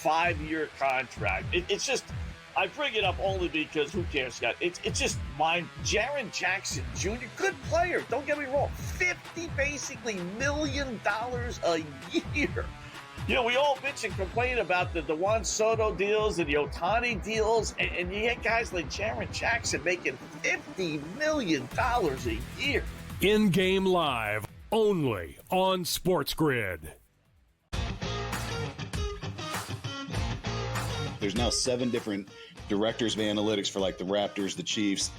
5-year contract. It's just, I bring it up only because who cares, Scott? It's just Jaren Jackson Jr., good player, don't get me wrong, $50 million a year. You know, we all bitch and complain about the Juan Soto deals and the Ohtani deals, and you get guys like Jaren Jackson making $50 million a year. In-game live, only on SportsGrid. There's now 7 different directors of analytics for like the Raptors, the Chiefs,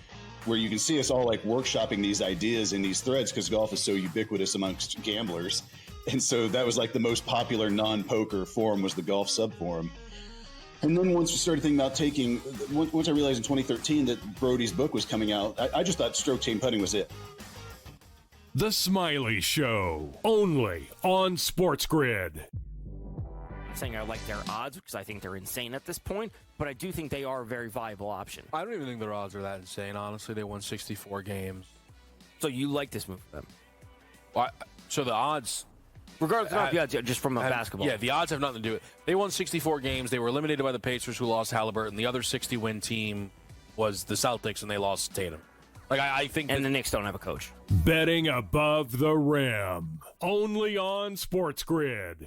where you can see us all like workshopping these ideas in these threads because golf is so ubiquitous amongst gamblers. And so that was like the most popular non-poker forum was the golf sub-forum. And then once we started thinking about once I realized in 2013 that Brody's book was coming out, I just thought stroke chain putting was it. The Smylie Show, only on SportsGrid. I'm saying I like their odds because I think they're insane at this point, but I do think they are a very viable option. I don't even think their odds are that insane. Honestly, they won 64 games. So you like this move for them? Well, so the odds... Regardless of the odds, just from a basketball. Yeah, the odds have nothing to do with it. They won 64 games. They were eliminated by the Pacers, who lost Halliburton. The other 60-win team was the Celtics, and they lost Tatum. I think... And the Knicks don't have a coach. Betting above the rim, only on SportsGrid.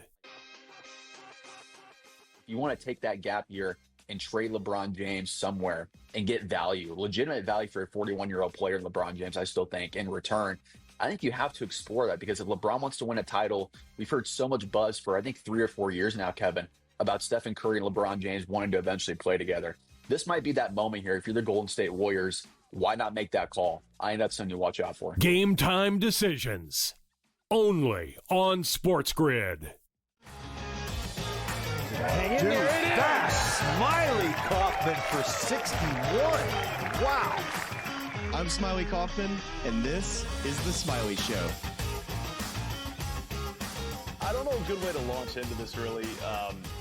You want to take that gap year and trade LeBron James somewhere and get value, legitimate value for a 41-year-old player, LeBron James, I still think, in return. I think you have to explore that because if LeBron wants to win a title, we've heard so much buzz for, I think, 3 or 4 years now, Kevin, about Stephen Curry and LeBron James wanting to eventually play together. This might be that moment here. If you're the Golden State Warriors, why not make that call? I think that's something to watch out for. Game time decisions, only on SportsGrid. Dude, that's Smylie Kaufman for 61. Wow. I'm Smylie Kaufman, and this is The Smylie Show. I don't know a good way to launch into this, really,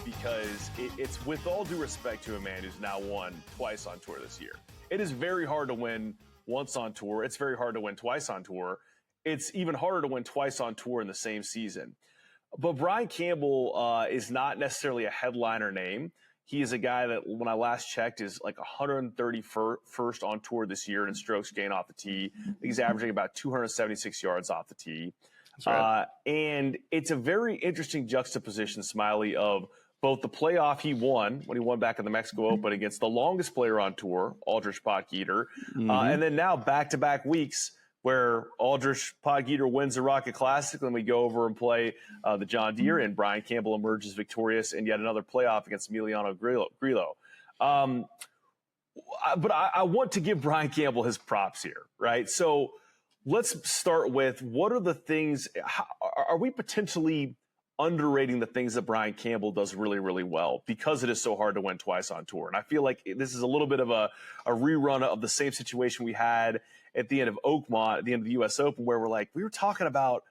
because it's with all due respect to a man who's now won twice on tour this year. It is very hard to win once on tour. It's very hard to win twice on tour. It's even harder to win twice on tour in the same season. But Brian Campbell is not necessarily a headliner name. He is a guy that, when I last checked, is like 131st on tour this year in strokes gained off the tee. I think he's averaging about 276 yards off the tee. That's right. And it's a very interesting juxtaposition, Smylie, of both the playoff he won when he won back in the Mexico Open against the longest player on tour, Aldrich Potgieter, and then now back-to-back weeks where Aldrich Potgieter wins the Rocket Classic, and we go over and play the John Deere, and Brian Campbell emerges victorious in yet another playoff against Emiliano Grillo. But I want to give Brian Campbell his props here, right? So let's start with, what are the things, are we potentially underrating the things that Brian Campbell does really, really well because it is so hard to win twice on tour? And I feel like this is a little bit of a rerun of the same situation we had at the end of Oakmont, at the end of the U.S. Open, where we were talking about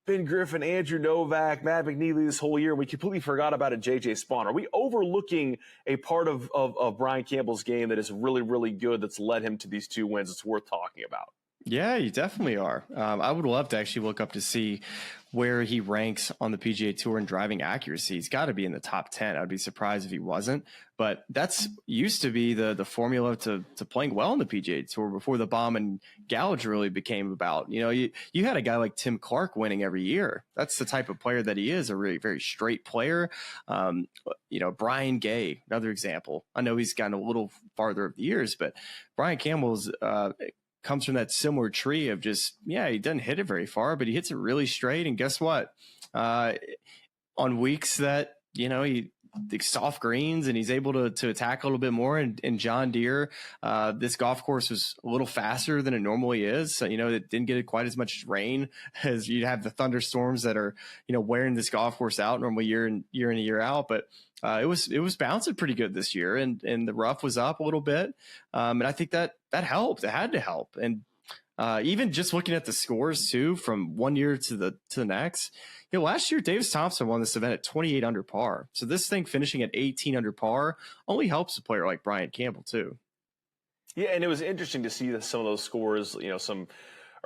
Ben Griffin, Andrew Novak, Matt McNeely this whole year, and we completely forgot about a J.J. Spawn. Are we overlooking a part of Brian Campbell's game that is really, really good that's led him to these 2 wins it's worth talking about? Yeah, you definitely are. I would love to actually look up to see where he ranks on the PGA Tour in driving accuracy. He's got to be in the top 10. I'd be surprised if he wasn't. But that's used to be the formula to playing well on the PGA Tour before the bomb and gouge really became about. You know, you had a guy like Tim Clark winning every year. That's the type of player that he is, a really very straight player. Brian Gay, another example. I know he's gotten a little farther of the years, but Brian Campbell's comes from that similar tree of just, he doesn't hit it very far, but he hits it really straight. And guess what? On weeks that, the soft greens and he's able to attack a little bit more. And John Deere, this golf course was a little faster than it normally is. So, it didn't get quite as much rain as you'd have the thunderstorms that are, wearing this golf course out normally year in and year out. But it was bouncing pretty good this year, and the rough was up a little bit. And I think that helped. It had to help. And even just looking at the scores too, from one year to the next, last year Davis Thompson won this event at 28 under par. So this thing finishing at 18 under par only helps a player like Brian Campbell too. Yeah, and it was interesting to see some of those scores, some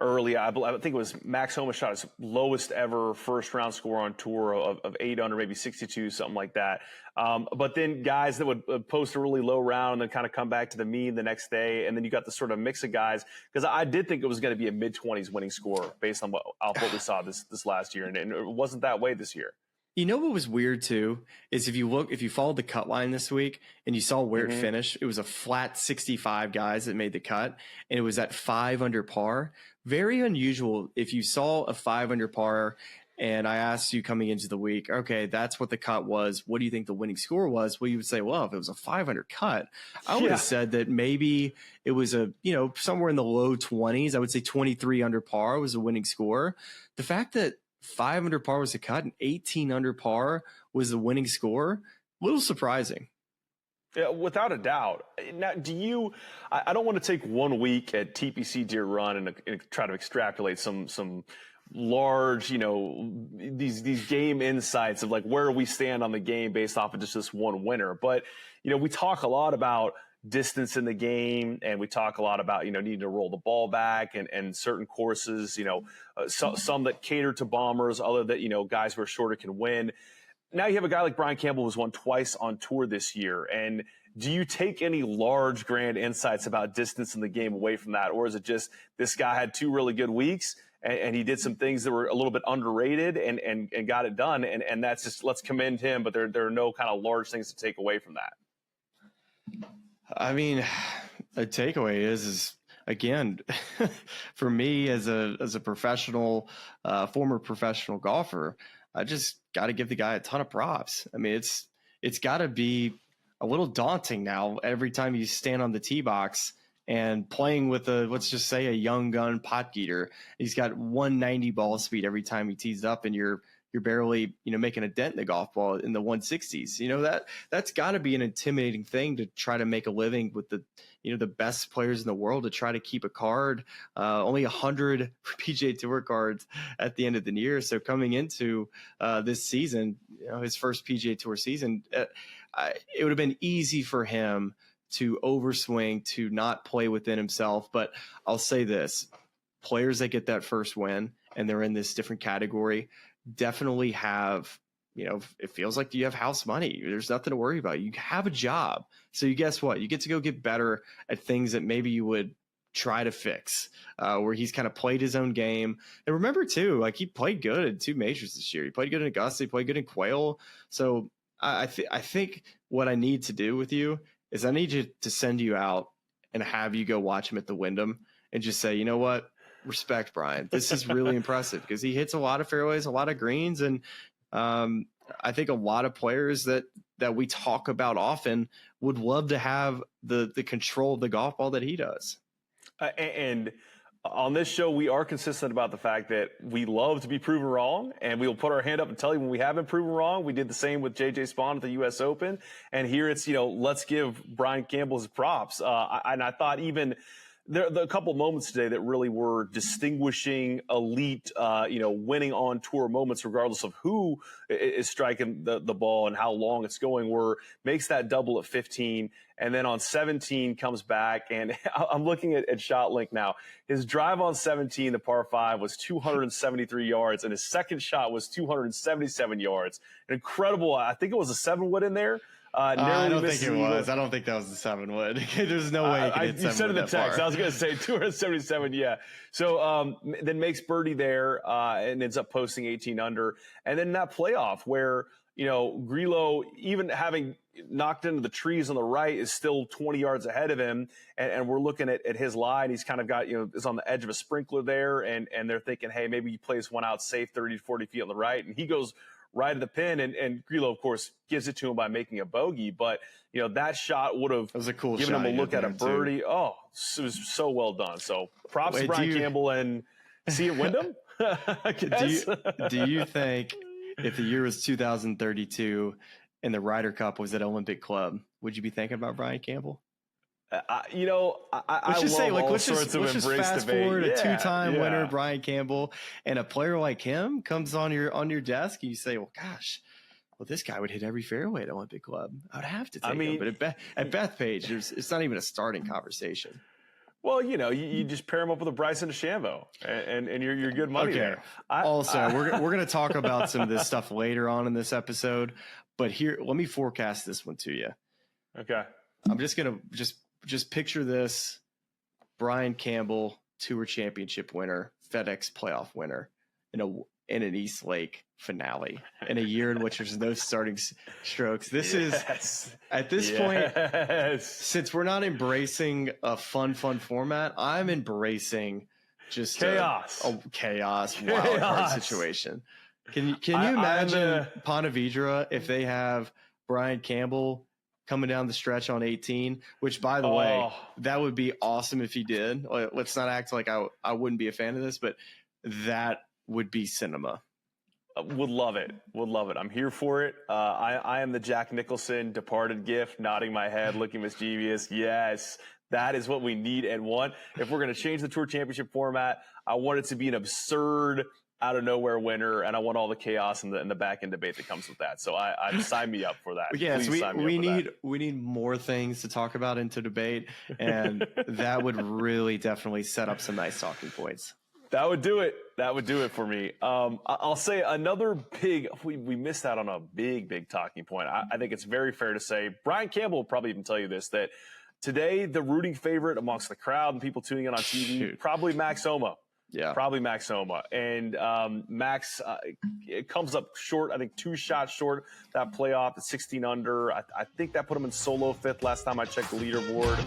early. I think it was Max Homa shot his lowest ever first round score on tour of 8 under, maybe 62, something like that. But then guys that would post a really low round and then kind of come back to the mean the next day. And then you got the sort of mix of guys, because I did think it was going to be a mid-20s winning score based on what we saw this last year. And it wasn't that way this year. You know what was weird too is if you followed the cut line this week and you saw where it finished, it was a flat 65 guys that made the cut, and it was at 5 under par. Very unusual. If you saw a 5 under par and I asked you coming into the week, okay, that's what the cut was, what do you think the winning score was? Well, you would say, well, if it was a 5 under cut, I would have said that maybe it was somewhere in the low 20s. I would say 23 under par was a winning score. The fact that 5 under par was the cut and 18 under par was the winning score, a little surprising. Yeah, without a doubt. Now, I don't want to take 1 week at TPC Deere Run and try to extrapolate some large, these game insights of like where we stand on the game based off of just this one winner. But, we talk a lot about distance in the game, and we talk a lot about needing to roll the ball back and certain courses, some that cater to bombers, other that guys who are shorter can win. Now you have a guy like Brian Campbell who's won twice on tour this year, and do you take any large grand insights about distance in the game away from that, or is it just this guy had 2 really good weeks and he did some things that were a little bit underrated and got it done, and that's just, let's commend him, but there are no kind of large things to take away from that? I mean, a takeaway is again, for me as a professional, former professional golfer, I just got to give the guy a ton of props. I mean, it's got to be a little daunting now every time you stand on the tee box and playing with let's just say a young gun pot geeter. He's got 190 ball speed every time he tees up, and you're barely, making a dent in the golf ball in the 160s. That's got to be an intimidating thing to try to make a living with the best players in the world, to try to keep a card, only 100 PGA Tour cards at the end of the year. So coming into this season, his first PGA Tour season, it would have been easy for him to overswing, to not play within himself. But I'll say this, players that get that first win and they're in this different category definitely have, it feels like you have house money. There's nothing to worry about. You have a job. So guess what? You get to go get better at things that maybe you would try to fix, where he's kind of played his own game. And remember too, like he played good in 2 majors this year. He played good in Augusta. He played good in Quail. So I think what I need to do with you is I need you to send you out and have you go watch him at the Wyndham and just say, you know what? Respect, Brian. This is really impressive because he hits a lot of fairways, a lot of greens. And I think a lot of players that we talk about often would love to have the control of the golf ball that he does. And on this show, we are consistent about the fact that we love to be proven wrong, and we will put our hand up and tell you when we have been proven wrong. We did the same with J.J. Spaun at the U.S. Open. And here it's, let's give Brian Campbell his props. And I thought even there are a couple moments today that really were distinguishing elite, winning on tour moments, regardless of who is striking the ball and how long it's going, where makes that double at 15. And then on 17 comes back, and I'm looking at ShotLink now. His drive on 17, the par 5, was 273 yards, and his second shot was 277 yards. An incredible, I think it was a 7-wood in there. I don't think it was. I don't think that was the 7-wood. There's no way you could hit 7-wood. You said in the text. I was going to say 277, yeah. So then makes birdie there and ends up posting 18 under. And then that playoff where, Grillo, even having knocked into the trees on the right, is still 20 yards ahead of him. And we're looking at his line. He's kind of got, is on the edge of a sprinkler there. And they're thinking, hey, maybe he plays one out safe 30 to 40 feet on the right. And he goes right at the pin, and Grillo, of course, gives it to him by making a bogey. But, that shot would have given him a look at a birdie. Too. Oh, it was so well done. So props to Brian Campbell, and see you at Wyndham, I guess. Do you think if the year was 2032 and the Ryder Cup was at Olympic Club, would you be thinking about Brian Campbell? Let's just fast forward a 2-time winner, Brian Campbell, and a player like him comes on your desk, and you say, well, gosh, this guy would hit every fairway at Olympic Club. I would have to take him. But at Bethpage, it's not even a starting conversation. Well, you just pair him up with a Bryson DeChambeau, and you're good money there. We're going to talk about some of this stuff later on in this episode, but here, let me forecast this one to you. Okay. I'm just going to just picture this: Brian Campbell, Tour Championship winner, FedEx playoff winner, in an East Lake finale in a year in which there's no starting strokes. This is at this point, since we're not embracing a fun format, I'm embracing just chaos, wild card situation. Can you imagine Ponte Vedra if they have Brian Campbell coming down the stretch on 18, which, by the way, that would be awesome if he did. Let's not act like I wouldn't be a fan of this, but that would be cinema. Would love it. I'm here for it. I am the Jack Nicholson departed gif, nodding my head, looking mischievous. Yes, that is what we need and want. If we're going to change the Tour Championship format, I want it to be an absurd, out of nowhere winner, and I want all the chaos and the back end debate that comes with that. So I sign me up for that. Yes, we need more things to talk about and to debate, and that would really definitely set up some nice talking points. That would do it. That would do it for me. I'll say another we missed out on a big talking point. I think it's very fair to say, Brian Campbell will probably even tell you this, that today the rooting favorite amongst the crowd and people tuning in on TV, probably Max Homa. Yeah. Probably Max Homa. And Max, it comes up short, I think 2 shots short that playoff at 16 under. I think that put him in solo 5th last time I checked the leaderboard.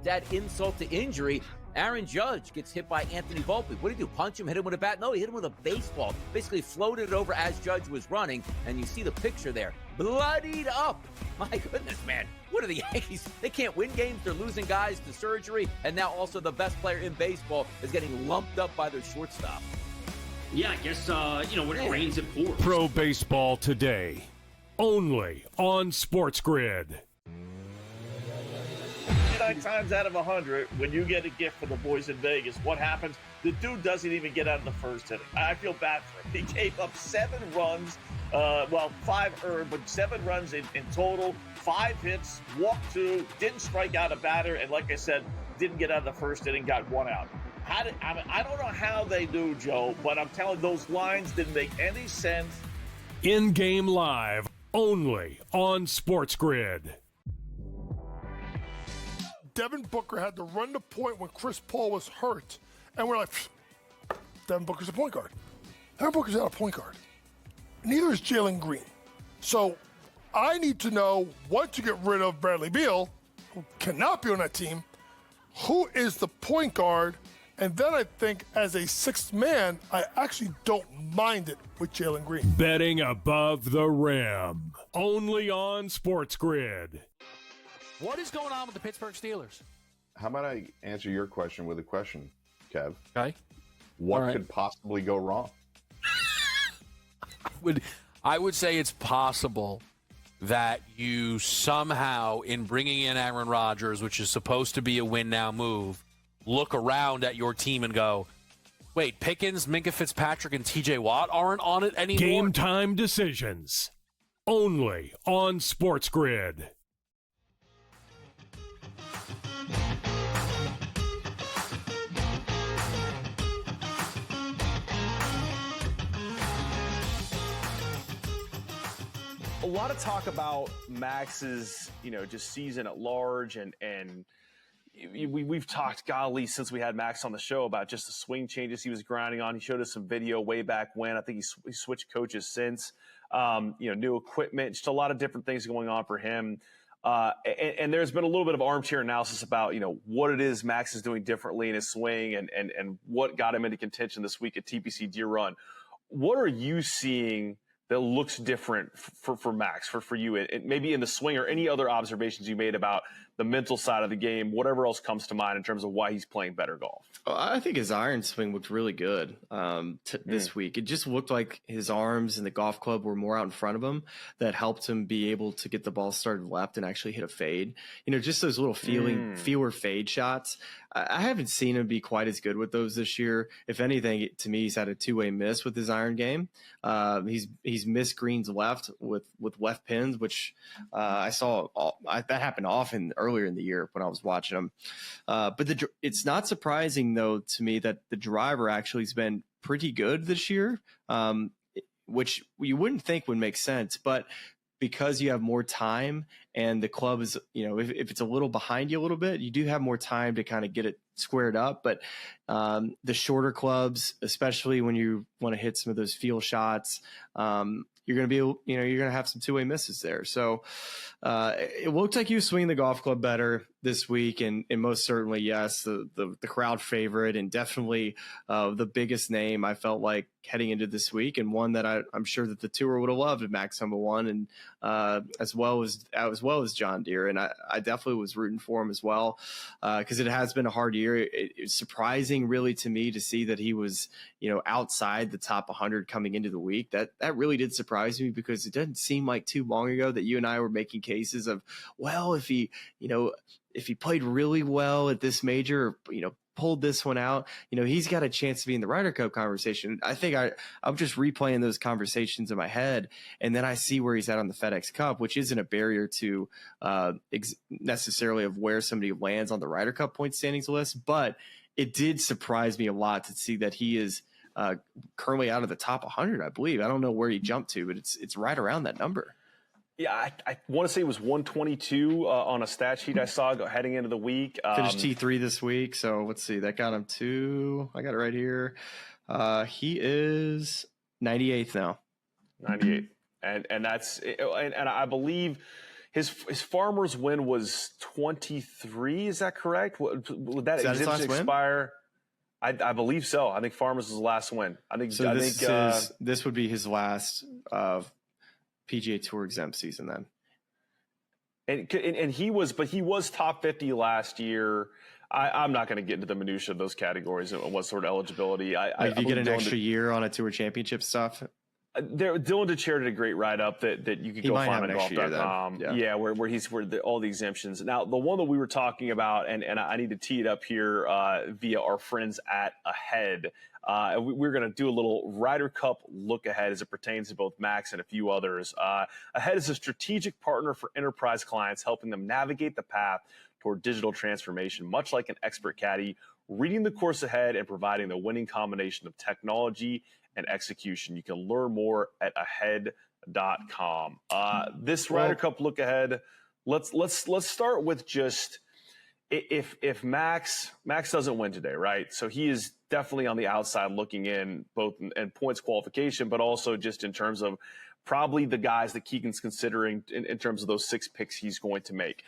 That insult to injury, Aaron Judge gets hit by Anthony Volpe. What did he do? Punch him, hit him with a bat? No, he hit him with a baseball. Basically floated it over as Judge was running, and you see the picture there. Bloodied up. My goodness, man. What are the Yankees? They can't win games. They're losing guys to surgery, and now also the best player in baseball is getting lumped up by their shortstop. Yeah, I guess, when it rains, it pours. Pro Baseball Today, only on SportsGrid. 9 times out of 100, when you get a gift for the boys in Vegas, what happens? The dude doesn't even get out of the first inning. I feel bad for him. He gave up 7 runs, 5 earned, but 7 runs in total, 5 hits, walked 2, didn't strike out a batter, and like I said, didn't get out of the first inning, got 1 out. I don't know how they do, Joe, but I'm telling you, those lines didn't make any sense. In-game live, only on SportsGrid. Devin Booker had to run the point when Chris Paul was hurt. And we're like, Devin Booker's a point guard. Devin Booker's not a point guard. Neither is Jalen Green. So I need to know what to get rid of Bradley Beal, who cannot be on that team, who is the point guard, and then I think as a 6th man, I actually don't mind it with Jalen Green. Betting above the rim, only on SportsGrid. What is going on with the Pittsburgh Steelers? How about I answer your question with a question, Kev? Okay. What could possibly go wrong? I would say it's possible that you somehow, in bringing in Aaron Rodgers, which is supposed to be a win-now move, look around at your team and go, wait, Pickens, Minka Fitzpatrick, and TJ Watt aren't on it anymore? Game time decisions, only on SportsGrid. A lot of talk about Max's, just season at large, and we've talked, golly, since we had Max on the show about just the swing changes he was grinding on. He showed us some video way back when. I think he switched coaches since, new equipment, just a lot of different things going on for him. And there's been a little bit of armchair analysis about, what it is Max is doing differently in his swing and what got him into contention this week at TPC Deer Run. What are you seeing that looks different for Max, for you, and maybe in the swing, or any other observations you made about the mental side of the game, whatever else comes to mind in terms of why he's playing better golf? I think his iron swing looked really good this week. It just looked like his arms and the golf club were more out in front of him. That helped him be able to get the ball started left and actually hit a fade. Just those little feeler fade shots. I haven't seen him be quite as good with those this year. If anything, to me, he's had a two-way miss with his iron game. He's missed greens left with left pins, which I saw that happen often earlier in the year when I was watching him. But it's not surprising, though, to me that the driver actually has been pretty good this year, which you wouldn't think would make sense. But because you have more time and the club is, if it's a little behind you a little bit, you do have more time to kind of get it squared up. But the shorter clubs, especially when you want to hit some of those feel shots, you're going to be, you're going to have some two-way misses there. So it looked like he was swinging the golf club better this week. And most certainly, yes, the crowd favorite and definitely the biggest name I felt like heading into this week, and one that I'm sure that the tour would have loved if Max won, and as well as John Deere. And I definitely was rooting for him as well, because it has been a hard year. It's surprising really to me to see that he was, outside the top 100 coming into the week. That really did surprise me, because it doesn't seem like too long ago that you and I were making cases of, well, if he played really well at this major, pulled this one out, he's got a chance to be in the Ryder Cup conversation. I think I'm just replaying those conversations in my head, and then I see where he's at on the FedEx Cup, which isn't a barrier to necessarily of where somebody lands on the Ryder Cup point standings list, but it did surprise me a lot to see that he is currently out of the top 100, I believe. I don't know where he jumped to, but it's right around that number. Yeah, I want to say it was 122 on a stat sheet I saw heading into the week. Finished T3 this week, so let's see. That got him to, I got it right here. He is 98th now. 98, and that's, and I believe his Farmers win was 23. Is that correct? Would that exemption expire? I believe so. I think Farmers was the last win. This would be his last PGA Tour exempt season then. And he was top 50 last year. I'm not going to get into the minutia of those categories and what sort of eligibility. If you get an extra year on a Tour Championship stuff. Dylan DeChair did a great write-up that you could go find on golf.com. Yeah, where all the exemptions. Now, the one that we were talking about, and I need to tee it up here via our friends at Ahead. We're going to do a little Ryder Cup look ahead as it pertains to both Max and a few others. Ahead is a strategic partner for enterprise clients, helping them navigate the path toward digital transformation, much like an expert caddy, reading the course ahead and providing the winning combination of technology and execution. You can learn more at ahead.com. This Ryder Cup look ahead, let's start with just if Max doesn't win today, right? So he is definitely on the outside looking in, both in points qualification, but also just in terms of probably the guys that Keegan's considering in terms of those 6 picks he's going to make.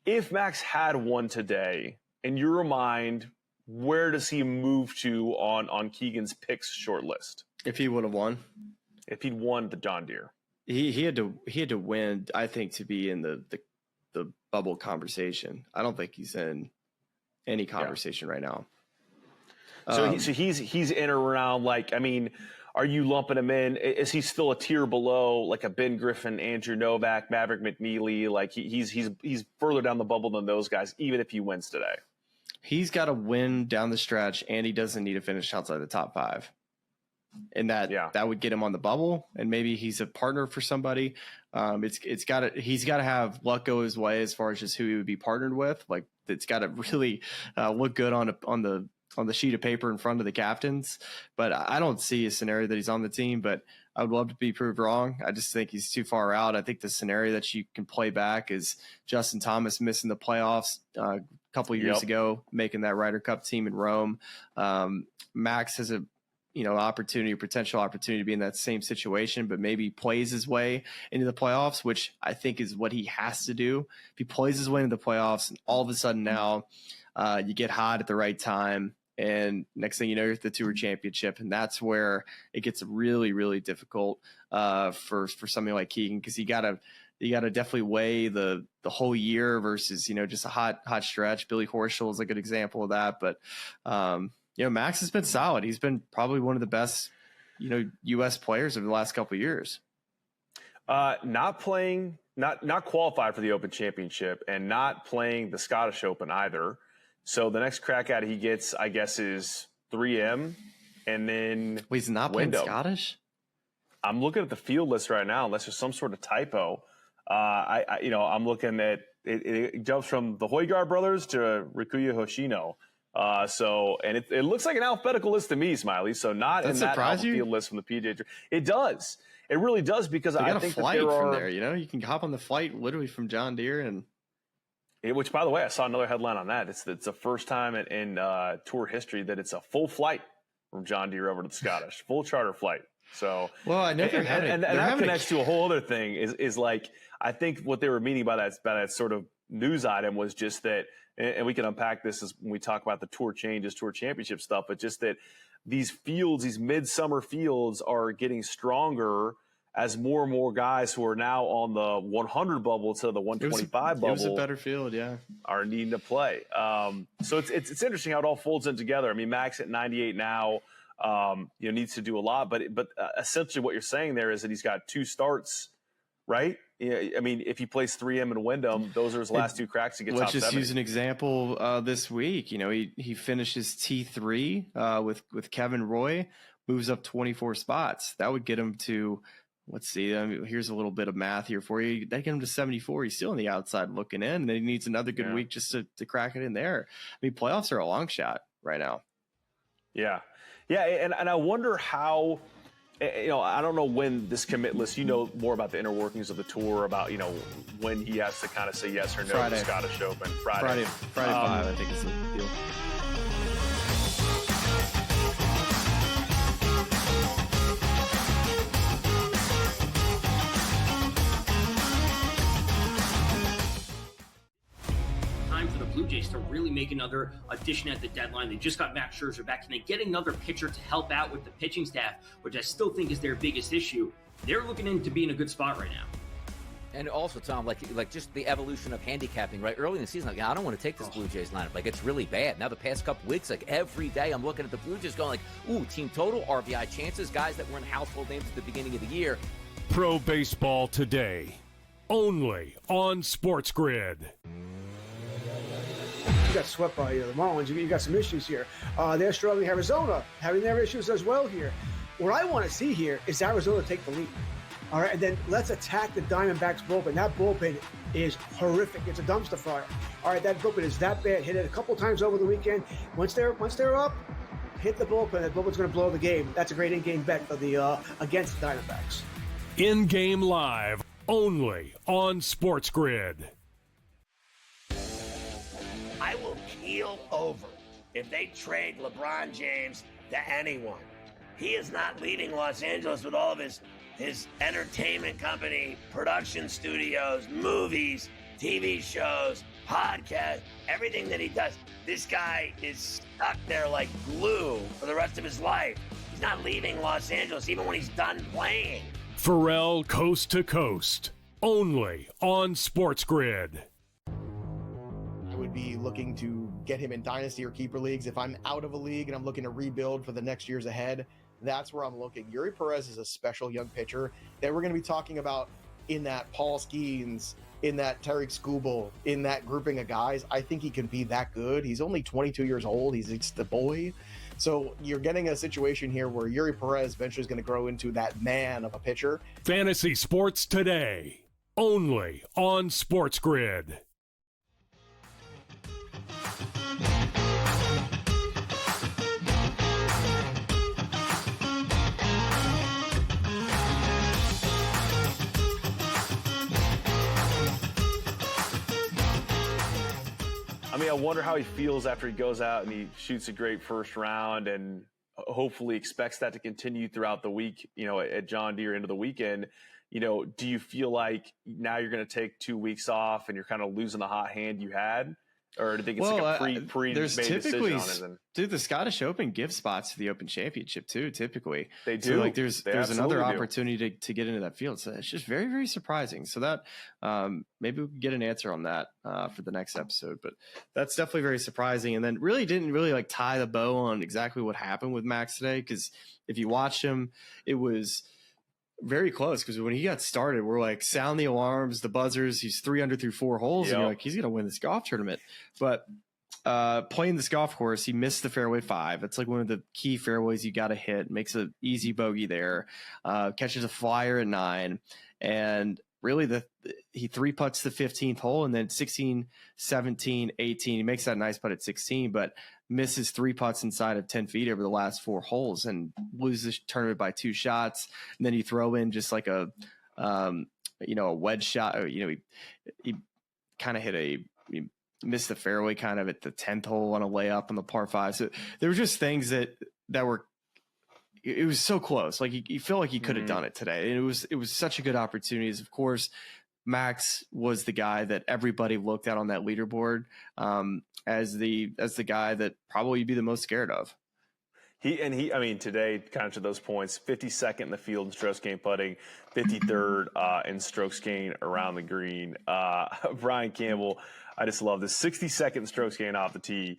If Max had won today, in your mind, where does he move to on Keegan's picks short list? If he would have won? If he'd won the John Deere. He had to win, I think, to be in the bubble conversation. I don't think he's in any conversation right now. So he's in or around, like, I mean, are you lumping him in? Is he still a tier below, like a Ben Griffin, Andrew Novak, Maverick McNeely? Like he's further down the bubble than those guys, even if he wins today. He's got to win down the stretch, and he doesn't need to finish outside the top 5. And that would get him on the bubble, and maybe he's a partner for somebody. He's got to have luck go his way as far as just who he would be partnered with. Like, it's got to really look good on the sheet of paper in front of the captains. But I don't see a scenario that he's on the team, but I would love to be proved wrong. I just think he's too far out. I think the scenario that you can play back is Justin Thomas missing the playoffs a couple of years ago, making that Ryder Cup team in Rome. Max has a potential opportunity to be in that same situation, but maybe plays his way into the playoffs, which I think is what he has to do. If he plays his way into the playoffs, and all of a sudden now you get hot at the right time, And next thing you know, you're at the Tour Championship, and that's where it gets really, really difficult for something like Keegan, because you gotta definitely weigh the whole year versus just a hot stretch. Billy Horschel is a good example of that, but Max has been solid. He's been probably one of the best U.S. players over the last couple of years. Not playing, not qualified for the Open Championship, and not playing the Scottish Open either. So the next crack at it he gets, I guess, is 3M, and then he's not playing Scottish. I'm looking at the field list right now, unless there's some sort of typo. I'm looking at it jumps from the Højgaard brothers to Rikuya Hoshino. And it looks like an alphabetical list to me, Smylie. So not in that field list from the PGA Tour. It does. It really does, because I think that there are from there. You can hop on the flight literally from John Deere and. Which, by the way, I saw another headline on that. It's the first time in Tour history that it's a full flight from John Deere over to the Scottish, full charter flight. So, well, I know that connects to a whole other thing. Is like, I think what they were meaning by that sort of news item was just that, and we can unpack this as when we talk about the Tour changes, Tour Championship stuff, but just that these fields, these midsummer fields, are getting stronger as more and more guys who are now on the 100 bubble to the 125 bubble. It was a better field, yeah. Are needing to play. So it's interesting how it all folds in together. I mean, Max at 98 now, needs to do a lot, but essentially what you're saying there is that he's got 2 starts, right? I mean, if he plays 3M and Wyndham, those are his last 2 cracks to get top 70. Let's just use an example this week. He finishes T3 with Kevin Roy, moves up 24 spots. That would get him to. Let's see. Here's a little bit of math here for you. That get him to 74. He's still on the outside looking in, and then he needs another good week just to crack it in there. I mean, playoffs are a long shot right now. Yeah, and I wonder how. I don't know when this commit list. You know more about the inner workings of the tour, about when he has to kind of say yes or no to the Scottish Open. Friday 5, I think is the deal. Blue Jays to really make another addition at the deadline. They just got Max Scherzer back. Can they get another pitcher to help out with the pitching staff, which I still think is their biggest issue? They're looking in to be in a good spot right now. And also, Tom, like just the evolution of handicapping, right? Early in the season, I don't want to take this Blue Jays lineup. It's really bad. Now the past couple weeks, every day I'm looking at the Blue Jays going ooh, team total, RBI chances, guys that were in household names at the beginning of the year. Pro Baseball Today, only on SportsGrid. Got swept by the Marlins. You got some issues here. They're struggling. Arizona having their issues as well here. What I want to see here is Arizona take the lead. All right, and then let's attack the Diamondbacks bullpen. That bullpen is horrific. It's a dumpster fire. All right, that bullpen is that bad. Hit it a couple times over the weekend. Once they're up, hit the bullpen. The bullpen's going to blow the game. That's a great in-game bet for the against the Diamondbacks. In-game live, only on SportsGrid. I will keel over if they trade LeBron James to anyone. He is not leaving Los Angeles with all of his entertainment company, production studios, movies, TV shows, podcasts, everything that he does. This guy is stuck there like glue for the rest of his life. He's not leaving Los Angeles even when he's done playing. Pharrell Coast to Coast, only on SportsGrid. I would be looking to get him in dynasty or keeper leagues. If I'm out of a league and I'm looking to rebuild for the next years ahead, that's where I'm looking. Yuri Perez is a special young pitcher that we're going to be talking about in that Paul Skeens, in that Tariq Skubal, in that grouping of guys. I think he can be that good. He's only 22 years old. He's the boy. So you're getting a situation here where Yuri Perez eventually is going to grow into that man of a pitcher. Fantasy Sports Today, only on SportsGrid. I mean, I wonder how he feels after he goes out and he shoots a great first round and hopefully expects that to continue throughout the week, at John Deere into the weekend. Do you feel like now you're going to take 2 weeks off and you're kind of losing the hot hand you had? Or do you think it's like a pre-made decision on it? Dude, the Scottish Open gives spots to the Open Championship too. Typically, they do. So, like, there's another opportunity to get into that field. So it's just very, very surprising. So that maybe we can get an answer on that for the next episode. But that's definitely very surprising. And then didn't really like tie the bow on exactly what happened with Max today, because if you watched him, it was very close, because when he got started, we're like, sound the alarms, the buzzers. He's 3 under through 4 holes, and you're like, he's gonna win this golf tournament. But playing this golf course, he missed the fairway 5. It's like one of the key fairways you got to hit. Makes an easy bogey there. Catches a flyer at 9, and really he 3-putts the 15th hole, and then 16, 17, 18. He makes that nice putt at 16, but misses 3 putts inside of 10 feet over the last 4 holes and loses the tournament by 2 shots. And then you throw in just like a wedge shot. Or, he kind of he missed the fairway kind of at the 10th hole on a layup on the par 5. So there were just things that were, it was so close. Like you feel like he could have done it today. And it was such a good opportunity. Of course, Max was the guy that everybody looked at on that leaderboard as the guy that probably you'd be the most scared of. Today, kind of to those points, 52nd in the field in strokes gained putting, 53rd in strokes gained around the green. Brian Campbell, I just love this. 62nd strokes gained off the tee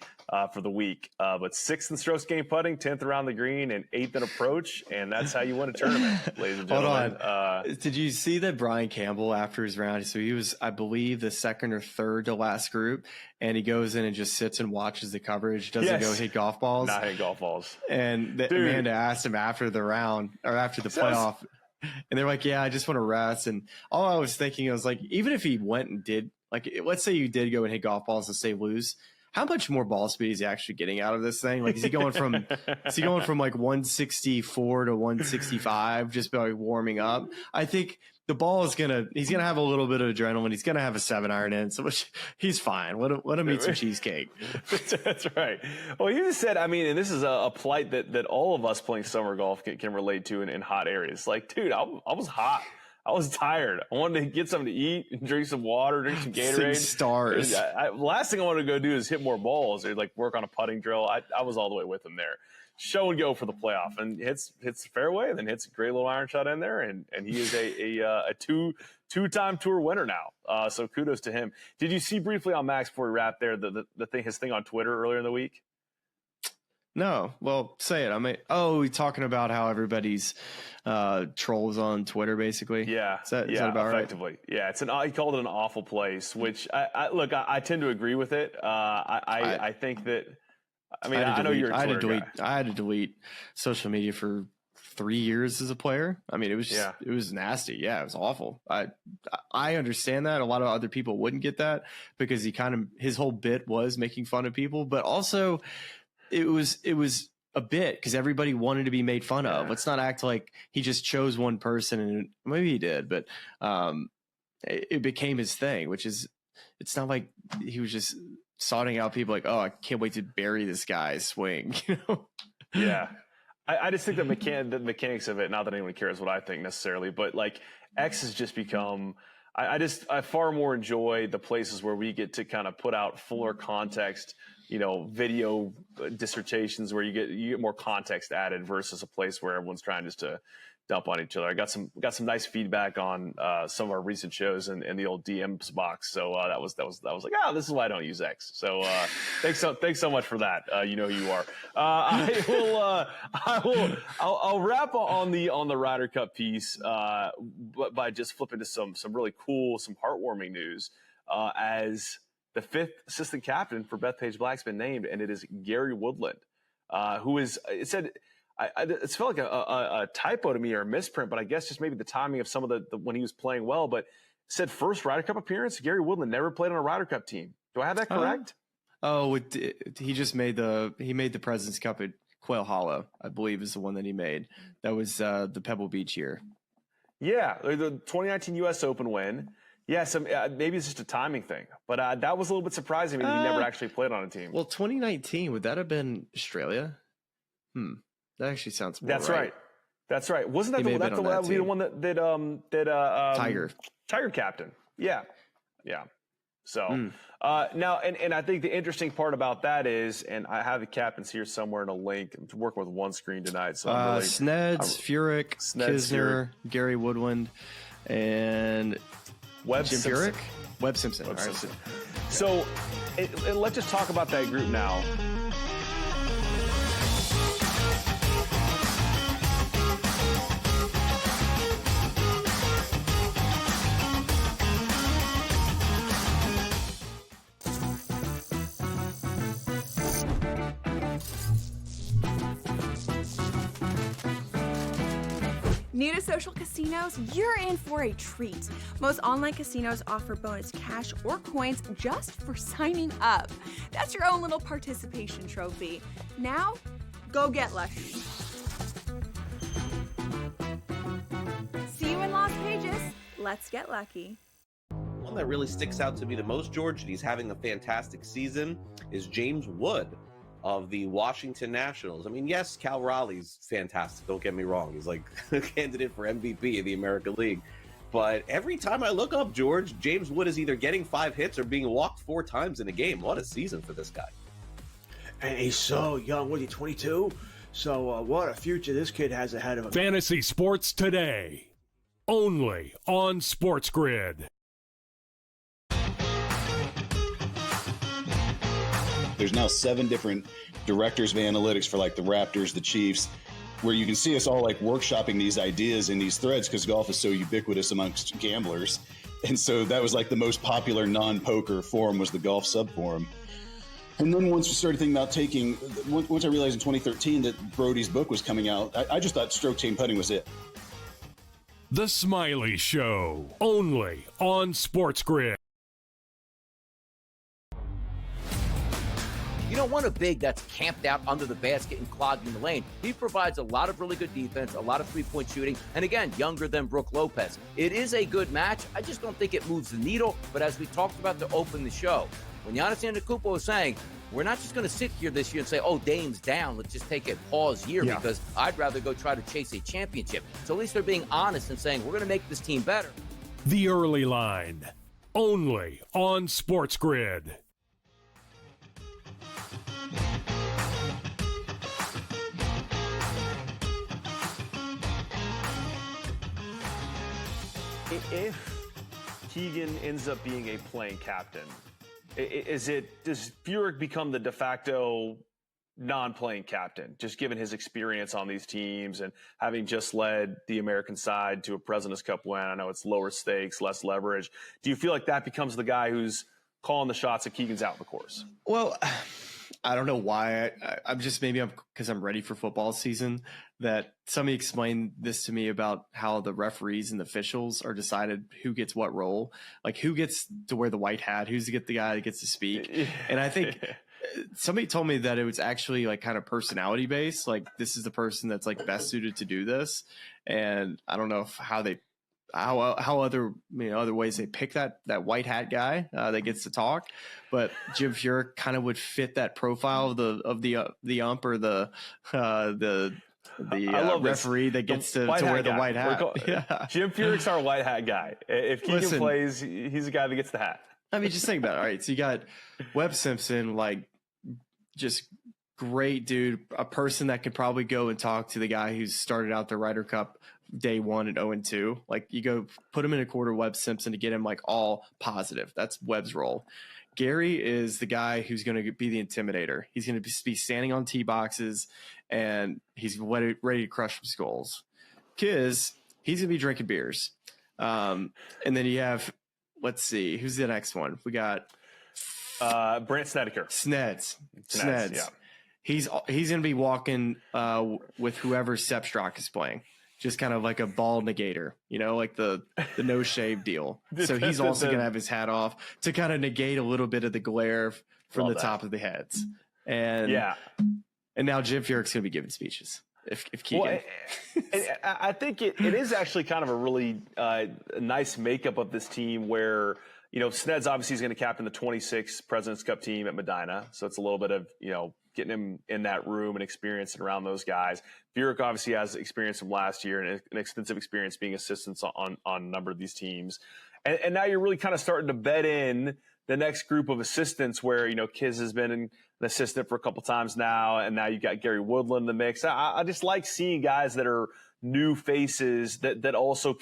for the week, but 6th in strokes gained putting, 10th around the green, and 8th in approach, and that's how you win a tournament, ladies and gentlemen. Hold on. Did you see that Brian Campbell after his round? So he was, I believe, the 2nd or 3rd to last group, and he goes in and just sits and watches the coverage, doesn't go hit golf balls. Not hit golf balls. And Amanda asked him after the round or after the playoff, and they're like, yeah, I just want to rest. And all I was thinking, I was like, even if he went and did, like, let's say you did go and hit golf balls and say lose, how much more ball speed is he actually getting out of this thing? Like, is he going from like 164 to 165 just by warming up? I think the ball he's gonna have a little bit of adrenaline. He's gonna have a 7-iron in, so he's fine. Let him eat some cheesecake. That's right. Well, you just said, and this is a plight that all of us playing summer golf can relate to in hot areas. Like, dude, I was hot. I was tired. I wanted to get something to eat, drink some water, drink some Gatorade. 6 stars. Last thing I wanted to go do is hit more balls or like work on a putting drill. I was all the way with him there. Show and go for the playoff, and hits the fairway, and then hits a great little iron shot in there, and he is a two-time tour winner now. So kudos to him. Did you see briefly on Max before we wrap there his thing on Twitter earlier in the week? No. Well, say it. We're talking about how everybody's trolls on Twitter, basically. Yeah. Is that about effectively. Right? Yeah. He called it an awful place, which I tend to agree with it. I think that, I know you're a Twitter guy. I had to delete social media for 3 years as a player. It was just, it was nasty. Yeah, it was awful. I understand that. A lot of other people wouldn't get that because his whole bit was making fun of people, but also it was a bit because everybody wanted to be made fun of. Let's not act like he just chose one person, and maybe he did, but it became his thing, which is, it's not like he was just sorting out people like, oh, I can't wait to bury this guy's swing. Yeah. I just think the mechanics of it, not that anyone cares what I think necessarily, but like X has just become, I far more enjoy the places where we get to kind of put out fuller context, video dissertations where you get more context added versus a place where everyone's trying just to dump on each other. I got some nice feedback on some of our recent shows in the old DMs box. So that was like, this is why I don't use X. So thanks so much for that. You know who you are. I'll wrap on the Ryder Cup piece by just flipping to some really cool, some heartwarming news as the 5th assistant captain for Bethpage Black's been named, and it is Gary Woodland, who is, it said, it felt like a typo to me or a misprint, but I guess just maybe the timing of some of the when he was playing well. But it said first Ryder Cup appearance, Gary Woodland never played on a Ryder Cup team. Do I have that correct? He just made the President's Cup at Quail Hollow, I believe, is the one that he made. That was the Pebble Beach year. Yeah, the 2019 U.S. Open win. Yeah, maybe it's just a timing thing, but that was a little bit surprising that he never actually played on a team. Well, 2019, would that have been Australia? That actually sounds more right. That's right. Wasn't that the one that Tiger captain? Yeah. So now, and I think the interesting part about that is, and I have the captains here somewhere in a link. I'm working with one screen tonight, so I'm really, Sneds, Furyk, Kisner, Gary Woodland, and Webb Jim Simpson. Furyk, Webb Simpson. Webb All right. Simpson. So, and let's just talk about that group now. New to social casinos? You're in for a treat. Most online casinos offer bonus cash or coins just for signing up. That's your own little participation trophy. Now, go get lucky. See you in Las Vegas. Let's get lucky. One that really sticks out to me the most, George, and he's having a fantastic season, is James Wood of the Washington Nationals. I mean, yes, Cal Raleigh's fantastic. Don't get me wrong. He's like a candidate for MVP of the American League. But every time I look up, George, James Wood is either getting 5 hits or being walked 4 times in a game. What a season for this guy. And he's so young. What, he 22? So what a future this kid has ahead of him. Fantasy Sports Today, only on SportsGrid. There's now 7 different directors of analytics for like the Raptors, the Chiefs, where you can see us all like workshopping these ideas in these threads because golf is so ubiquitous amongst gamblers. And so that was like the most popular non-poker forum was the golf subforum. And then once we started thinking about once I realized in 2013 that Brody's book was coming out, I just thought stroke chain putting was it. The Smylie Show, only on SportsGrid. You don't want a big that's camped out under the basket and clogging the lane. He provides a lot of really good defense, a lot of three-point shooting, and again, younger than Brook Lopez. It is a good match. I just don't think it moves the needle. But as we talked about to open the show, when Giannis Antetokounmpo was saying, we're not just going to sit here this year and say, oh, Dame's down, let's just take a pause year because I'd rather go try to chase a championship. So at least they're being honest and saying, we're going to make this team better. The Early Line, only on SportsGrid. If Keegan ends up being a playing captain, does Furyk become the de facto non-playing captain, just given his experience on these teams and having just led the American side to a President's Cup win? I know it's lower stakes, less leverage. Do you feel like that becomes the guy who's calling the shots if Keegan's out of the course? Well, I don't know why. I'm just because I'm ready for football season. That somebody explained this to me about how the referees and the officials are decided who gets what role, like who gets to wear the white hat, who's to get the guy that gets to speak. And I think somebody told me that it was actually like kind of personality based. Like this is the person that's like best suited to do this. And I don't know how other ways they pick that white hat guy that gets to talk, but Jim Furyk kind of would fit that profile of the ump or the referee that gets to wear the white hat. Jim Furyk's our white hat guy. If Keegan plays, he's the guy that gets the hat. I mean, just think about it. All right, so you got Webb Simpson, like just great dude, a person that could probably go and talk to the guy who's started out the Ryder Cup day 1 and 0-2. Like you go put him in a quarter Webb Simpson to get him like all positive. That's Webb's role. Gary is the guy who's going to be the intimidator. He's going to be standing on tee boxes and he's ready to crush some skulls. Kiz, he's going to be drinking beers. And then you have, let's see, who's the next one? We got Brant Snedeker. Sneds. Yeah. He's going to be walking with whoever Sepp Strock is playing. Just kind of like a ball negator, like the no shave deal. So he's also going to have his hat off to kind of negate a little bit of the glare from the top of the heads. And now Jim Furyk's going to be giving speeches. If Keegan. Well, I think it is actually kind of a really nice makeup of this team where, Sneds obviously is going to captain the 26 President's Cup team at Medina. So it's a little bit of, getting him in that room and experiencing around those guys. Furyk obviously has experience from last year and an extensive experience being assistants on a number of these teams. And now you're really kind of starting to bed in the next group of assistants where, Kiz has been an assistant for a couple times now, and now you got Gary Woodland in the mix. I just like seeing guys that are new faces that also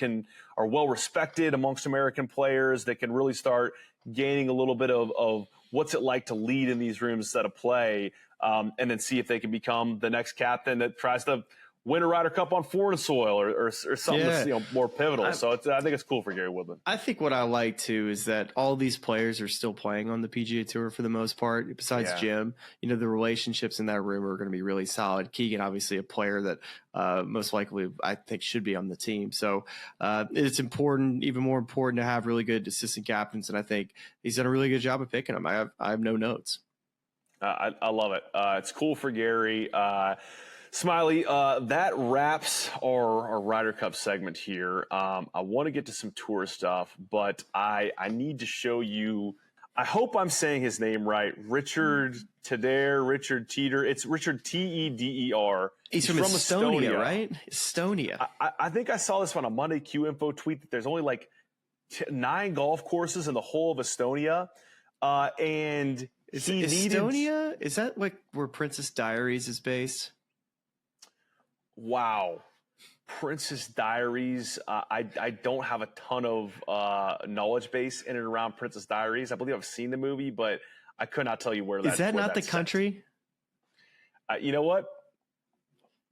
are well respected amongst American players, that can really start gaining a little bit of what's it like to lead in these rooms instead of play, and then see if they can become the next captain that tries to win a Ryder Cup on foreign soil or something that's more pivotal. So I think it's cool for Gary Woodland. I think what I like too is that all these players are still playing on the PGA Tour for the most part. Besides Jim, the relationships in that room are going to be really solid. Keegan, obviously, a player that most likely I think should be on the team. So it's important, even more important, to have really good assistant captains, and I think he's done a really good job of picking them. I have no notes. I love it. It's cool for Gary. Smylie, that wraps our Ryder Cup segment here. I want to get to some tour stuff, but I need to show you, I hope I'm saying his name right, Richard Teeder. It's Richard Teder. He's from Estonia, right? Estonia. I think I saw this on a Monday Q Info tweet that there's only like 9 golf courses in the whole of Estonia. And Estonia? Is that like where Princess Diaries is based? Wow. Princess Diaries. I don't have a ton of knowledge base in and around Princess Diaries. I believe I've seen the movie, but I could not tell you where that's. Is that not the country? You know what?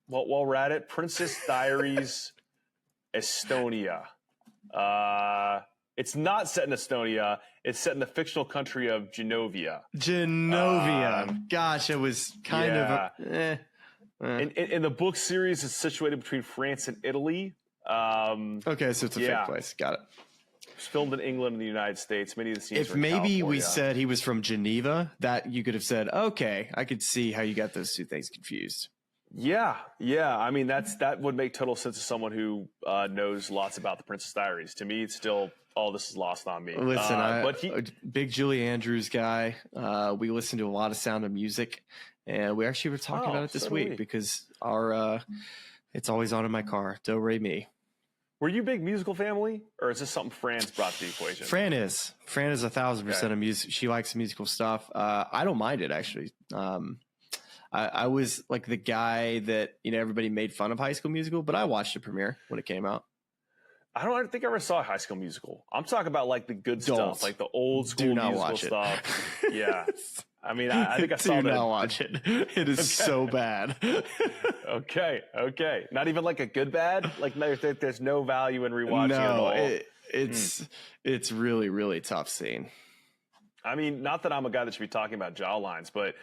Well, while we're at it, Princess Diaries, Estonia. It's not set in Estonia. It's set in the fictional country of Genovia. Gosh, it was kind of. In the book series, it's situated between France and Italy. Okay, so it's a fake place. Got it. It's filmed in England and the United States. Many of the scenes. If were in maybe California. we said he was from Geneva, that you could have said, okay, I could see how you got those two things confused. Yeah. I mean, that would make total sense to someone who knows lots about the Princess Diaries. To me, it's still all this is lost on me. Listen, a big Julie Andrews guy. We listen to a lot of Sound of Music. And we actually were talking about it this week because our it's always on in my car. Do re mi. Were you a big musical family, or is this something Fran's brought to the equation? Fran is 1,000% of music. She likes musical stuff. I don't mind it actually. I was like the guy that everybody made fun of High School Musical, but I watched the premiere when it came out. I don't think I ever saw High School Musical. I'm talking about like the good stuff, like the old school musical stuff. Yeah. I mean, I think I saw that. Do not watch it. It is so bad. Okay. Not even like a good bad? Like there's no value in rewatching it at all? It's really, really tough scene. I mean, not that I'm a guy that should be talking about jaw lines, but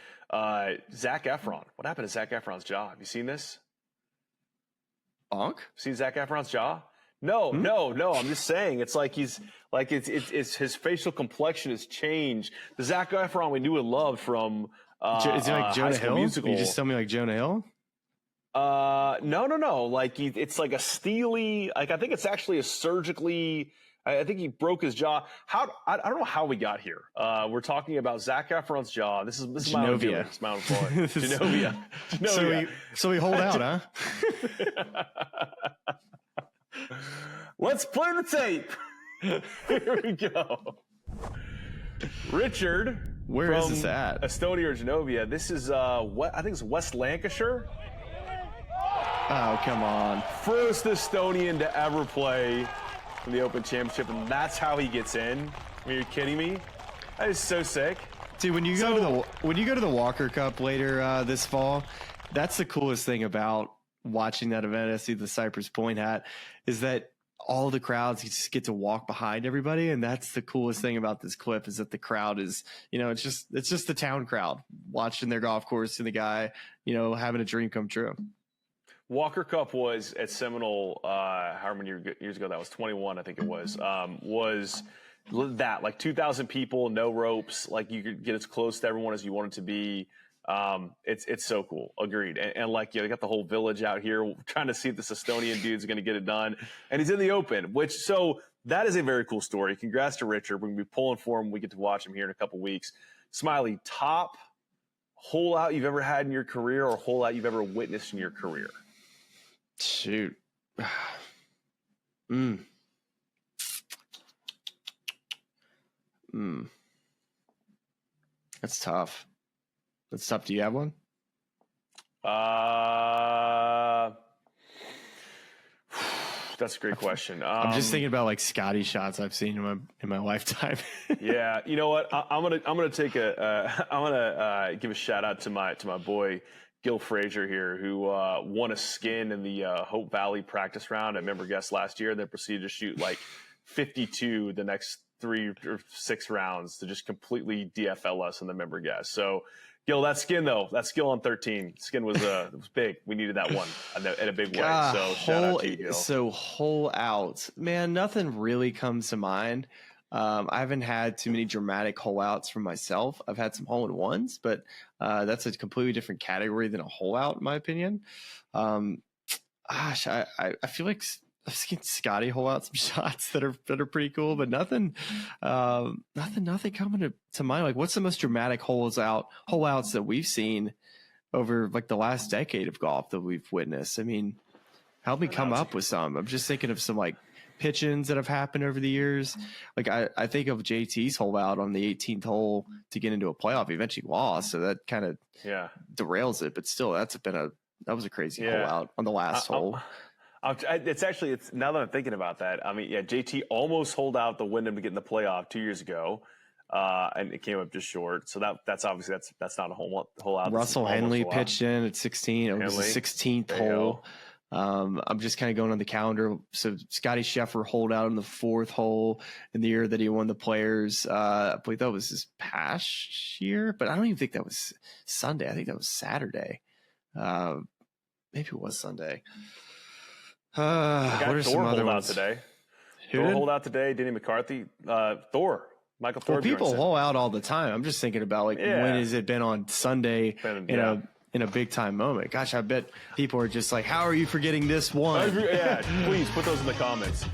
Zac Efron. What happened to Zac Efron's jaw? Have you seen this? Bonk? Seen Zac Efron's jaw? No. I'm just saying it's like it's his facial complexion has changed. The Zac Efron we knew and loved from is he like Jonah Hill? Musical. You just tell me like Jonah Hill? No. Like it's like a steely. Like I think it's actually a surgically. I think he broke his jaw. I don't know how we got here. We're talking about Zac Efron's jaw. This is my own doing. It's my own fault. Genovia. So we hold out, huh? Let's play the tape. Here we go. Richard. Where is this at? Estonia or Genovia. This is I think it's West Lancashire. Oh, come on. First Estonian to ever play in the Open Championship, and that's how he gets in. I mean, you're kidding me? That is so sick. Dude, when you go to the Walker Cup later this fall, that's the coolest thing about watching that event. I see the Cypress Point hat is that all the crowds just get to walk behind everybody, and that's the coolest thing about this clip is that the crowd is, it's just the town crowd watching their golf course and the guy, having a dream come true. Walker Cup was at Seminole, however many years ago that was, 21, I think it was that like 2,000 people, no ropes, like you could get as close to everyone as you wanted to be. It's so cool. Agreed. And like, they got the whole village out here trying to see if this Estonian dude's going to get it done. And he's in the Open, so that is a very cool story. Congrats to Richard. We're going to be pulling for him. We get to watch him here in a couple weeks. Smylie, top hole out you've ever had in your career or hole out you've ever witnessed in your career? Shoot. That's tough. That's tough. Do you have one? That's a great question. I'm just thinking about like Scotty shots I've seen in my lifetime. Yeah, you know what? I'm gonna take give a shout out to my boy Gil Frazier here, who won a skin in the Hope Valley practice round at member guest last year, and then proceeded to shoot like 52 the next 3 or 6 rounds to just completely DFL us in the member guest. So, Gil, that skill on 13, skin was it was big. We needed that one in a big way. So shout out to you, Gil. So hole out, man. Nothing really comes to mind. I haven't had too many dramatic hole outs for myself. I've had some hole in ones, but that's a completely different category than a hole out, in my opinion. I feel like I've seen Scotty hole out some shots that are pretty cool, but nothing coming to mind. Like, what's the most dramatic hole outs that we've seen over like the last decade of golf that we've witnessed? I mean, help me come up with some. I'm just thinking of some like pitch-ins that have happened over the years. Like I think of JT's hole out on the 18th hole to get into a playoff. He eventually lost, so that kind of derails it. But still, that was a crazy hole out on the last hole. It's now that I'm thinking about that. I mean, yeah, JT almost holed out the Wyndham to get in the playoff 2 years ago, and it came up just short. So that's obviously that's not a hole out. Russell Henley pitched in at 16. It was the 16th hole. I'm just kind of going on the calendar. So Scotty Scheffler holed out in the 4th hole in the year that he won the Players. I believe that was his past year, but I don't even think that was Sunday. I think that was Saturday. Maybe it was Sunday. What are some other ones today? Thor hold out today. Denny McCarthy, Thor, Michael Thor. Well, people hole out all the time. I'm just thinking about when has it been on Sunday in a big time moment? Gosh, I bet people are just like, how are you forgetting this one? Yeah, please put those in the comments.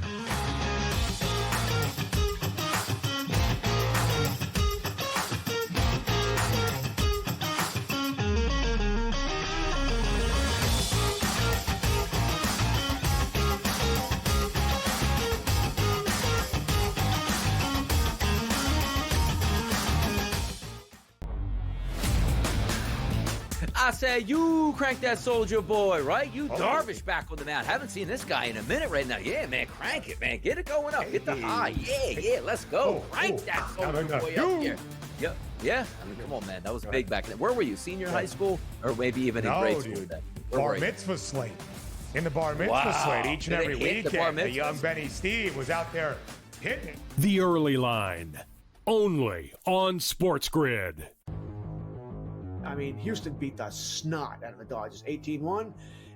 I say, you crank that Soldier Boy, right? You Darvish back on the mound. Haven't seen this guy in a minute right now. Yeah, man, crank it, man. Get it going up. Hit the high. Yeah, let's go. Crank that Soldier Boy up here. Yep. Yeah, I mean, come on, man. That was big back then. Where were you? Senior high school? Or maybe even in grade school? Dude. Bar mitzvah slate. In the bar mitzvah slate each and every weekend. The young Benny Steve was out there hitting it. The Early Line, only on SportsGrid. I mean, Houston beat the snot out of the Dodgers, 18-1.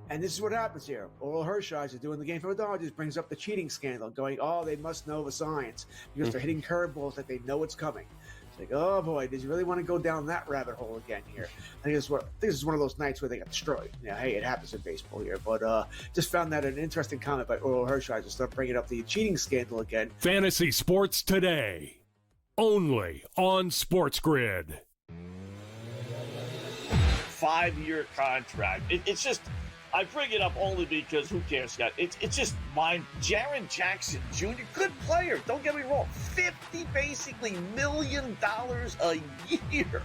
And this is what happens here. Oral Hershiser doing the game for the Dodgers brings up the cheating scandal, going, they must know the science because they're hitting curveballs that they know it's coming. It's like, oh boy, does he really want to go down that rabbit hole again here? I think this is one of those nights where they got destroyed. Yeah, hey, it happens in baseball here. But just found that an interesting comment by Oral Hershiser. Start bringing up the cheating scandal again. Fantasy Sports Today, only on SportsGrid. 5-year contract. It's just, I bring it up only because who cares, Scott? It's just mine. Jaron Jackson Jr., good player. Don't get me wrong. $50 million a year.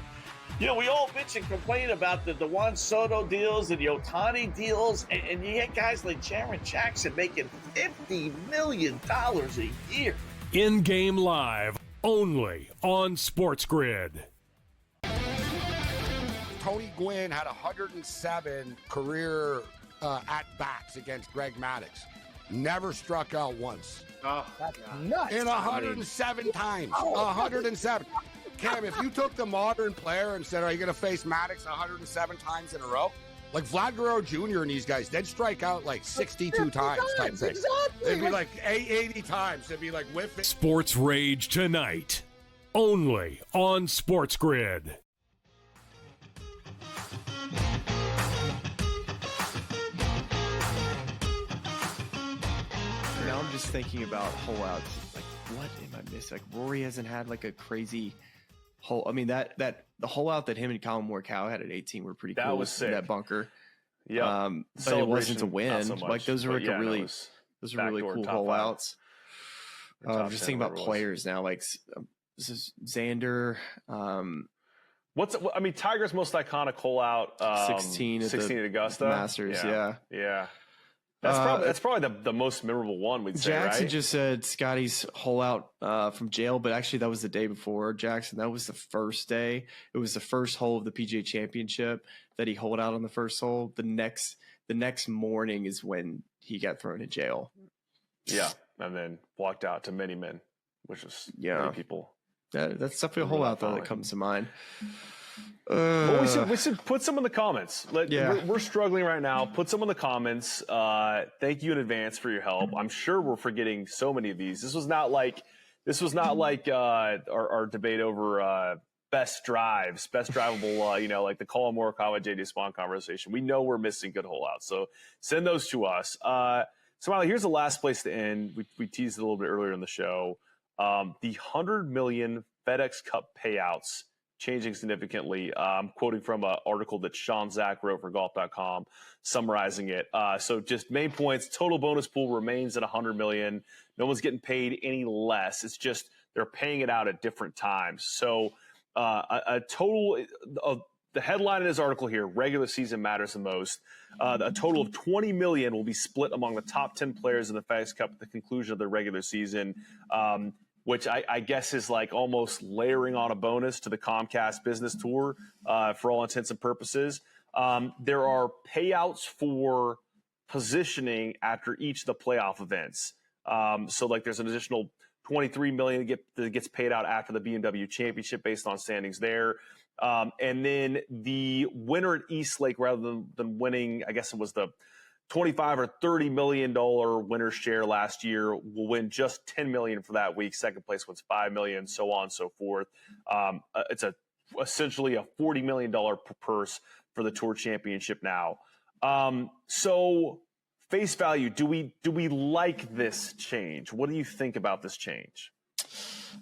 You know, we all bitch and complain about the Juan Soto deals and the Ohtani deals, and you get guys like Jaron Jackson making $50 million a year. In-game live, only on SportsGrid. Tony Gwynn had 107 career at-bats against Greg Maddux. Never struck out once. Oh, that's nuts. In 107 times. 107. Cam, if you took the modern player and said, are you going to face Maddux 107 times in a row? Like Vlad Guerrero Jr. and these guys, they'd strike out like 62 times type thing. Exactly. It'd be like 80 times. It'd be like whiffing. Sports Rage tonight, only on SportsGrid. Now I'm just thinking about hole outs. Like, what am I missing? Like, Rory hasn't had like a crazy hole. I mean, that the hole out that him and Colin Morikawa had at 18 were pretty cool. That was sick. That bunker. Yeah, but it wasn't to win. So much, like those are like really cool hole outs. I'm just thinking about players now. Like this is Xander. Tiger's most iconic hole out, 16 at 16 at Augusta Masters. Yeah. That's probably the most memorable one, we'd say. Jackson right? just said Scotty's hole out from jail, but actually that was the day before. Jackson, that was the first day. It was the first hole of the PGA Championship that he holed out on the first hole. The next morning is when he got thrown in jail. Yeah, and then walked out to many men, which is many people. That's definitely a hole out though that comes to mind. Well, we should put some in the comments. We're struggling right now. Put some in the comments. Thank you in advance for your help. I'm sure we're forgetting so many of these. This was not like our debate over best drives, best drivable. Like the Colin Morikawa, JD Spawn conversation. We know we're missing good hole outs, so send those to us. Smylie, here's the last place to end. We teased it a little bit earlier in the show. The $100 million FedEx Cup payouts changing significantly. I'm quoting from an article that Sean Zach wrote for golf.com, summarizing it. So just main points, total bonus pool remains at $100 million. No one's getting paid any less. It's just they're paying it out at different times. So a total of the headline in this article here, regular season matters the most. A total of $20 million will be split among the top 10 players in the FedEx Cup at the conclusion of the regular season, which I guess is like almost layering on a bonus to the Comcast Business Tour for all intents and purposes. There are payouts for positioning after each of the playoff events. So like there's an additional $23 million that gets paid out after the BMW Championship based on standings there. And then the winner at East Lake, rather than winning, I guess it was the $25 or $30 million winner's share last year, will win just $10 million for that week. Second place wins $5 million, so on and so forth. It's essentially a $40 million purse for the Tour Championship now. So face value, do we like this change? What do you think about this change?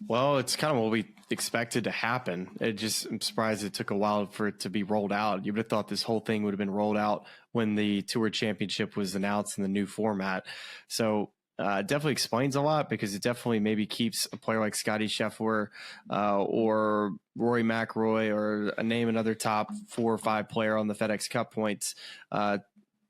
Well, it's kind of what we expected to happen. I'm surprised it took a while for it to be rolled out. You would have thought this whole thing would have been rolled out when the Tour Championship was announced in the new format. So it definitely explains a lot, because it definitely maybe keeps a player like Scotty Scheffler or Rory McIlroy, or name another top 4 or 5 player on the FedEx Cup points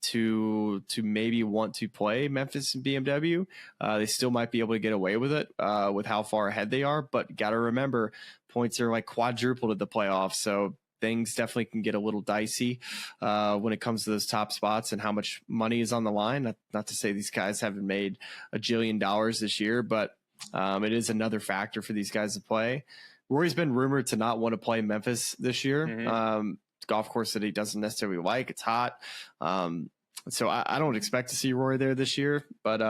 to maybe want to play Memphis and BMW. They still might be able to get away with it with how far ahead they are, but got to remember, points are like quadrupled at the playoffs, so things definitely can get a little dicey when it comes to those top spots and how much money is on the line. Not to say these guys haven't made $1 jillion this year, but it is another factor for these guys to play. Rory's been rumored to not want to play Memphis this year. Mm-hmm. Golf course that he doesn't necessarily like. It's hot. So I don't expect to see Rory there this year, but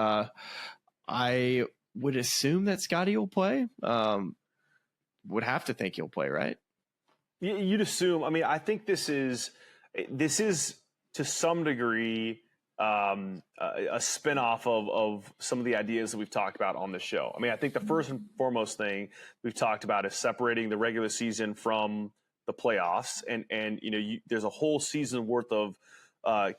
I would assume that Scotty will play. Would have to think he'll play, right? You'd assume. I mean, I think this is to some degree a spinoff of some of the ideas that we've talked about on the show. I mean, I think the first and foremost thing we've talked about is separating the regular season from the playoffs, and there's a whole season worth of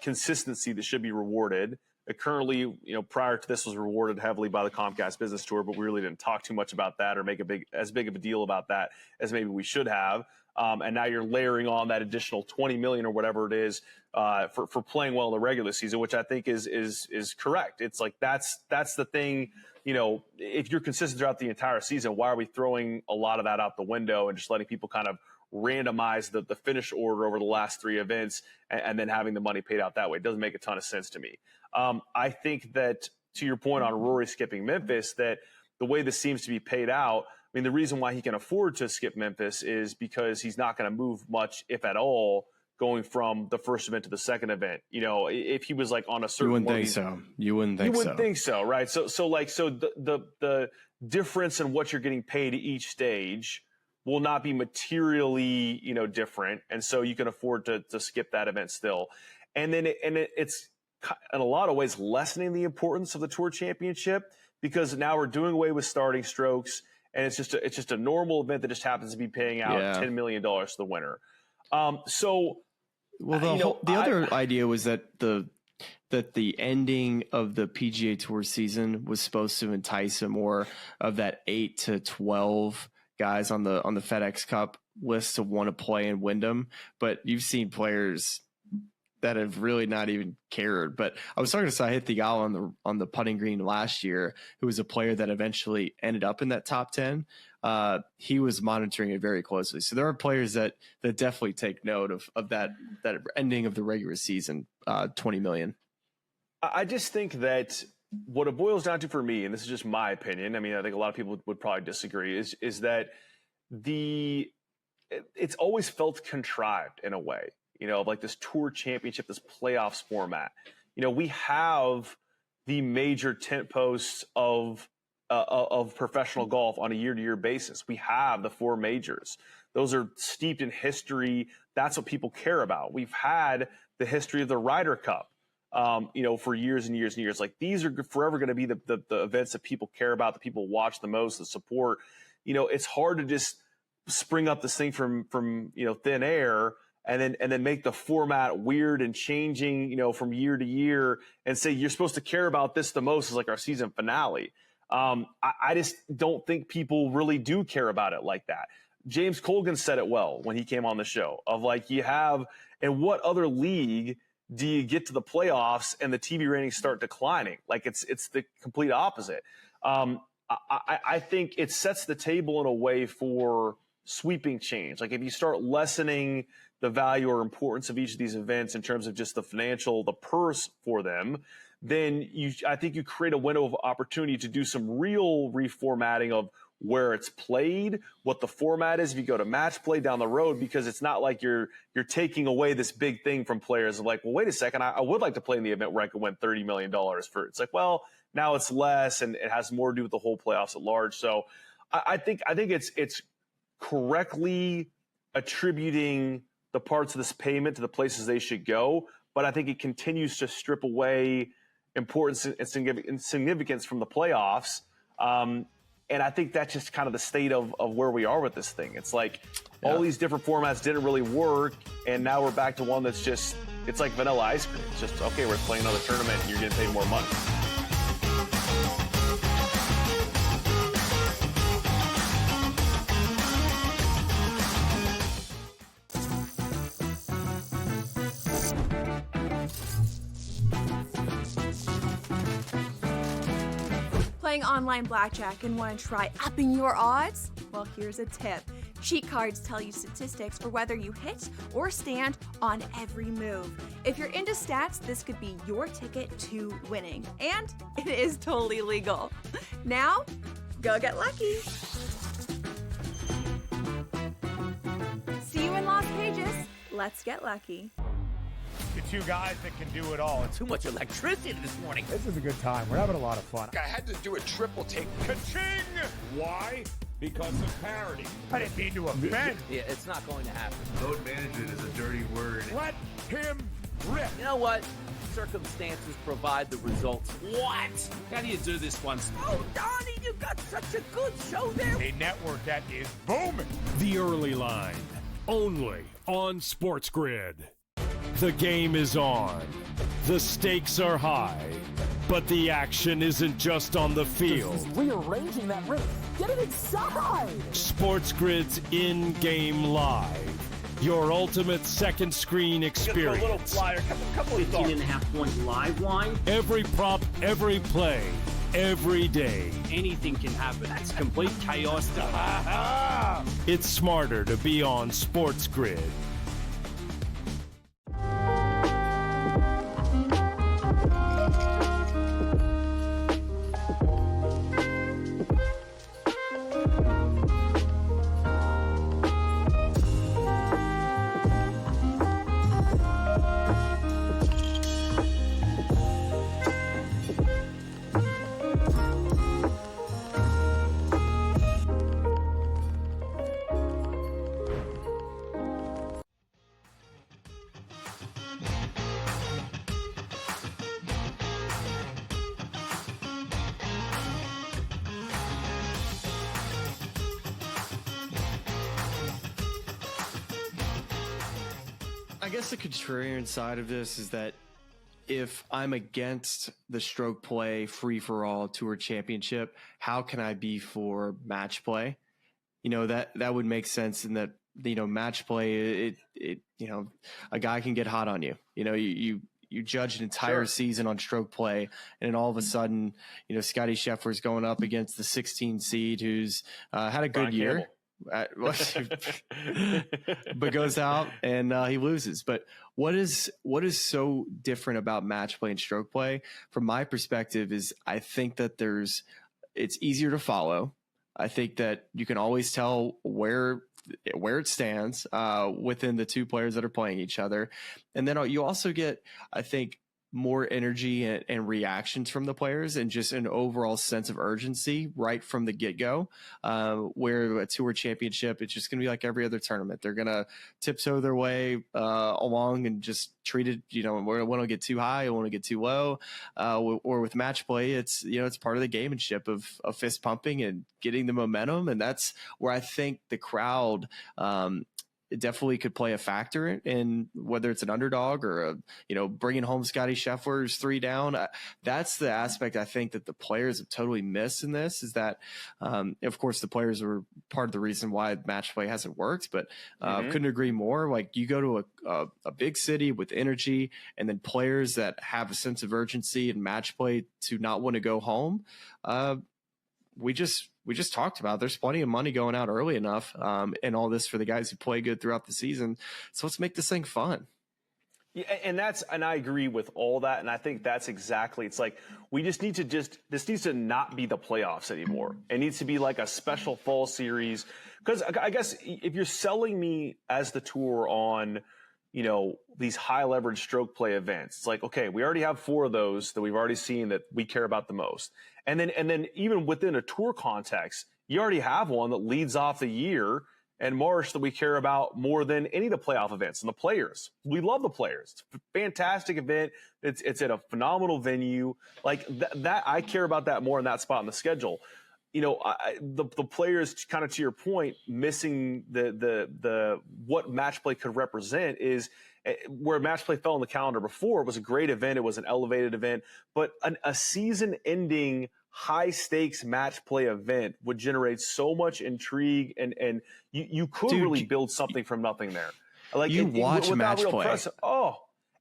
consistency that should be rewarded. Currently, prior to this was rewarded heavily by the Comcast Business Tour, but we really didn't talk too much about that or make as big of a deal about that as maybe we should have. And now you're layering on that additional $20 million or whatever it is for playing well in the regular season, which I think is correct. It's like that's the thing. If you're consistent throughout the entire season, why are we throwing a lot of that out the window and just letting people kind of randomize the finish order over the last 3 events and then having the money paid out that way? It doesn't make a ton of sense to me. I think that, to your point on Rory skipping Memphis, that the way this seems to be paid out, I mean, the reason why he can afford to skip Memphis is because he's not going to move much, if at all, going from the first event to the second event. If he was like on a certain, you wouldn't think so, right? So the difference in what you're getting paid at each stage will not be materially, different. And so you can afford to skip that event still. And then it's in a lot of ways lessening the importance of the Tour Championship, because now we're doing away with starting strokes, and it's just a normal event that just happens to be paying out $10 million to the winner. The other idea was that the ending of the PGA Tour season was supposed to entice more of that 8 to 12 guys on the FedEx Cup list to want to play in Wyndham, but you've seen players that have really not even cared. But I was talking to Sahith Theegala on the putting green last year, who was a player that eventually ended up in that top 10. He was monitoring it very closely. So there are players that definitely take note of that ending of the regular season, 20 million. I just think that what it boils down to for me, and this is just my opinion, I mean, I think a lot of people would probably disagree, is that it's always felt contrived in a way, like this tour championship, this playoffs format. We have the major tent posts of professional golf on a year-to-year basis. We have the 4 majors. Those are steeped in history. That's what people care about. We've had the history of the Ryder Cup, for years and years and years. Like, these are forever going to be the events that people care about, that people watch the most, the support. It's hard to just spring up this thing from thin air and then make the format weird and changing, from year to year, and say you're supposed to care about this the most as like our season finale. I just don't think people really do care about it like that. James Colgan said it well when he came on the show, of like, in what other league do you get to the playoffs and the TV ratings start declining? Like, it's the complete opposite. I think it sets the table in a way for sweeping change. Like, if you start lessening the value or importance of each of these events in terms of just the purse for them, then I think you create a window of opportunity to do some real reformatting of where it's played, what the format is if you go to match play down the road, because it's not like you're taking away this big thing from players of like, well, wait a second, I would like to play in the event where I could win $30 million for it. It's like, well, now it's less, and it has more to do with the whole playoffs at large. So I think it's correctly attributing the parts of this payment to the places they should go, but I think it continues to strip away importance and significance from the playoffs. And I think that's just kind of the state of where we are with this thing. It's like all these different formats didn't really work, and now we're back to one that's just, it's like vanilla ice cream. It's just, okay, we're playing another tournament and you're getting paid more money. Playing online blackjack and want to try upping your odds? Well, here's a tip. Cheat cards tell you statistics for whether you hit or stand on every move. If you're into stats, this could be your ticket to winning. And it is totally legal. Now, go get lucky. See you in Las Vegas. Let's get lucky. The 2 guys that can do it all. Too much electricity this morning. This is a good time. We're having a lot of fun. I had to do a triple take. Ka-ching! Why? Because of parity. I didn't mean to offend. Yeah, it's not going to happen. Load management is a dirty word. Let him rip. You know what? Circumstances provide the results. What? How do you do this once? Oh, Donnie, you got such a good show there. A network that is booming. The Early Line, only on SportsGrid. The game is on. The stakes are high. But the action isn't just on the field. He's rearranging that ring. Get it inside! SportsGrid's in-game live. Your ultimate second screen experience. A little flyer, couple of 15.5-point live line. Every prop, every play, every day. Anything can happen. That's complete chaos. It's smarter to be on SportsGrid. I guess the contrarian side of this is that if I'm against the stroke play free-for-all tour championship, how can I be for match play? You know, that would make sense in that match play, a guy can get hot on you. You judge an entire season on stroke play, and then all of a sudden, Scotty Scheffler's going up against the 16 seed who's had a good year. But goes out and he loses. But what is so different about match play and stroke play from my perspective is I think that it's easier to follow. I think that you can always tell where it stands within the two players that are playing each other. And then you also get, I think, more energy and reactions from the players and just an overall sense of urgency right from the get-go, where a tour championship, it's just going to be like every other tournament. They're going to tiptoe their way along and just treat it, we don't want to get too high, we don't want to get too low. Or with match play, it's part of the gamemanship of fist pumping and getting the momentum. And that's where I think the crowd, it definitely could play a factor in whether it's an underdog or bringing home Scotty Scheffler's 3 down. That's the aspect I think that the players have totally missed in this, is that, of course, the players were part of the reason why match play hasn't worked, but couldn't agree more. Like, you go to a big city with energy and then players that have a sense of urgency and match play to not want to go home. We just talked about there's plenty of money going out early enough, and all this for the guys who play good throughout the season. So let's make this thing fun. Yeah, and I agree with all that. And I think that's exactly, it's like, this needs to not be the playoffs anymore. It needs to be like a special fall series. Because I guess if you're selling me as the tour on, these high leverage stroke play events, it's like, okay, we already have 4 of those that we've already seen that we care about the most. And then even within a tour context, you already have one that leads off the year and March that we care about more than any of the playoff events. And the players, we love the players. It's a fantastic event. It's at a phenomenal venue. Like that I care about that more in that spot in the schedule. The players, kind of to your point, missing the what match play could represent is where match play fell on the calendar before. It was a great event. It was an elevated event, but a season-ending high-stakes match play event would generate so much intrigue, and you could really build something from nothing there. Like you watch match play.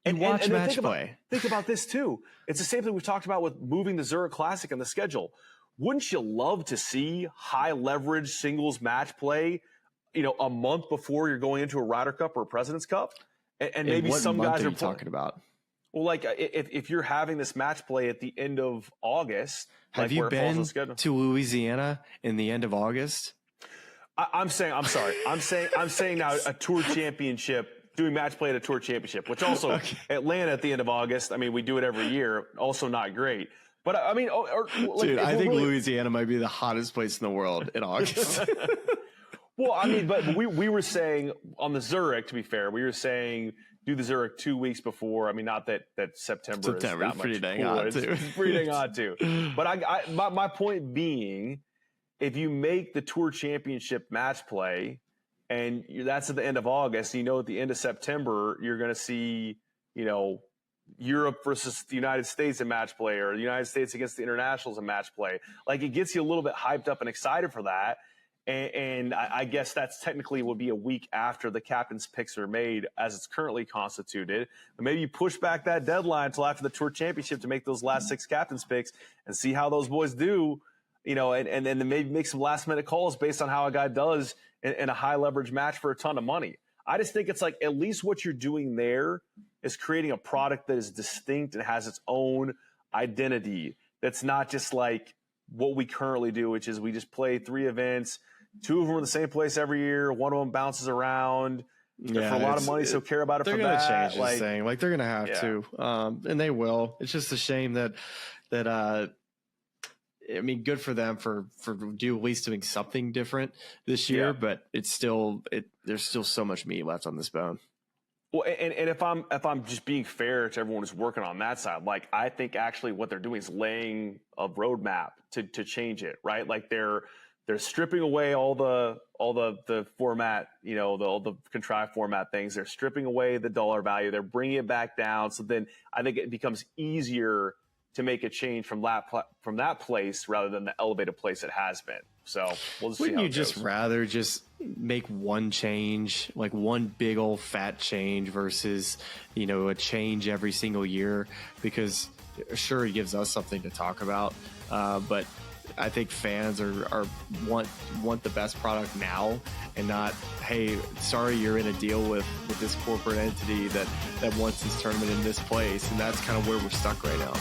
Watch match play. Think about this too. It's the same thing we've talked about with moving the Zurich Classic and the schedule. Wouldn't you love to see high leverage singles match play, a month before you're going into a Ryder Cup or a President's Cup? And maybe some guys are talking about. Well, like if you're having this match play at the end of August, have you been to Louisiana in the end of August? I'm saying now a tour championship, doing match play at a tour championship, which also Atlanta at the end of August. I mean, we do it every year. Also not great. But I mean, dude, I think Louisiana might be the hottest place in the world in August. Well, I mean, but we were saying on the Zurich, to be fair, we were saying do the Zurich 2 weeks before. I mean, not that September is that much pretty dang cool. hot too. It's pretty dang hot too. But my point being, if you make the Tour Championship match play, and that's at the end of August, at the end of September you're going to see, Europe versus the United States in match play, or the United States against the internationals in match play. Like, it gets you a little bit hyped up and excited for that. And I guess that's technically would be a week after the captain's picks are made as it's currently constituted. But maybe you push back that deadline until after the Tour Championship to make those last 6 captain's picks and see how those boys do, and then maybe make some last minute calls based on how a guy does in a high leverage match for a ton of money. I just think it's like, at least what you're doing there is creating a product that is distinct and has its own identity. That's not just like what we currently do, which is we just play 3 events. 2 of them are in the same place every year. 1 of them bounces around for a lot of money. So care about it for that. They're going to change this thing. Like, they're going to have to, and they will. It's just a shame that I mean, good for them for at least doing something different this year, but it's still there's still so much meat left on this bone. Well, and if I'm just being fair to everyone who's working on that side, like, I think actually what they're doing is laying a roadmap to change it, right? Like, they're stripping away all the format, all the contrived format things. They're stripping away the dollar value. They're bringing it back down. So then I think it becomes easier to make a change from that place rather than the elevated place it has been. So we'll just see Wouldn't how you it just goes. rather just make one change, like one big old fat change versus, a change every single year? Because sure, it gives us something to talk about, but I think fans want the best product now and not, hey, sorry, you're in a deal with this corporate entity that wants this tournament in this place, and that's kind of where we're stuck right now.